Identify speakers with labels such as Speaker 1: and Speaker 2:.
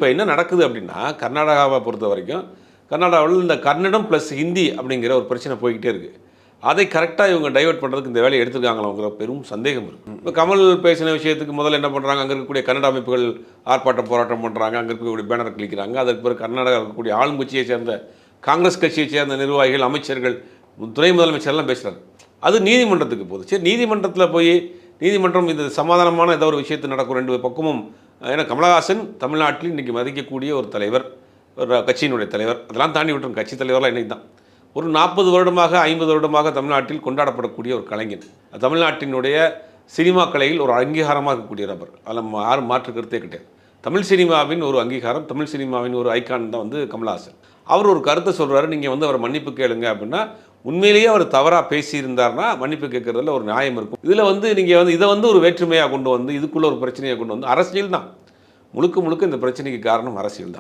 Speaker 1: இப்போ என்ன நடக்குது அப்படின்னா, கர்நாடகாவை பொறுத்த வரைக்கும், கர்நாடகாவில் இந்த கன்னடம் ப்ளஸ் ஹிந்தி அப்படிங்கிற ஒரு பிரச்சனை போய்க்கிட்டே இருக்குது. அதை கரெக்டாக இவங்க டைவர்ட் பண்ணுறதுக்கு இந்த வேலையை எடுத்துருக்காங்களோங்கிற பெரும் சந்தேகம் இருக்குது. இப்போ கமல் பேசின விஷயத்துக்கு முதல்ல என்ன பண்ணுறாங்க, அங்கே இருக்கக்கூடிய கன்னட அமைப்புகள் ஆர்ப்பாட்டம் போராட்டம் பண்ணுறாங்க, அங்கே இருக்கக்கூடிய பேனர் கிளிக்கிறாங்க. அதற்கு பிறகு கர்நாடகா இருக்கக்கூடிய ஆளுங்கட்சியை சேர்ந்த காங்கிரஸ் கட்சியை சேர்ந்த நிர்வாகிகள், அமைச்சர்கள், துணை முதலமைச்சர்லாம் பேசுகிறாங்க. அது நீதிமன்றத்துக்கு போகுது. சரி, நீதிமன்றத்தில் போய் நீதிமன்றம் இது சமாதானமான ஏதோ ஒரு விஷயத்து நடக்கும் ரெண்டு பக்கமும். ஏன்னா கமலஹாசன் தமிழ்நாட்டில் இன்றைக்கி மதிக்கக்கூடிய ஒரு தலைவர், ஒரு கட்சியினுடைய தலைவர். அதெல்லாம் தாண்டி விட்டுரும், கட்சி தலைவர்லாம் இன்றைக்கி தான் ஒரு 40 வருடமாக 50 வருடமாக தமிழ்நாட்டில் கொண்டாடப்படக்கூடிய ஒரு கலைஞர். தமிழ்நாட்டினுடைய சினிமா கலையில் ஒரு அங்கீகாரமாக இருக்கக்கூடிய நபர். அதில் யாரும் மாற்று கருத்தே கிடையாது. தமிழ் சினிமாவின் ஒரு அங்கீகாரம், தமிழ் சினிமாவின் ஒரு ஐக்கான் தான் கமலஹாசன். அவர் ஒரு கருத்தை சொல்கிறாரு, நீங்கள் அவர் மன்னிப்பு கேளுங்க அப்படின்னா, உண்மையிலேயே அவர் தவறாக பேசியிருந்தார்னா மன்னிப்பு கேட்குறதுல ஒரு நியாயம் இருக்கும். இதில் நீங்கள் இதை ஒரு வேற்றுமையாக கொண்டு வந்து இதுக்குள்ளே ஒரு பிரச்சனையை கொண்டு வந்து அரசியல் தான் முழுக்க முழுக்க இந்த பிரச்சனைக்கு காரணம் அரசியல் தான்.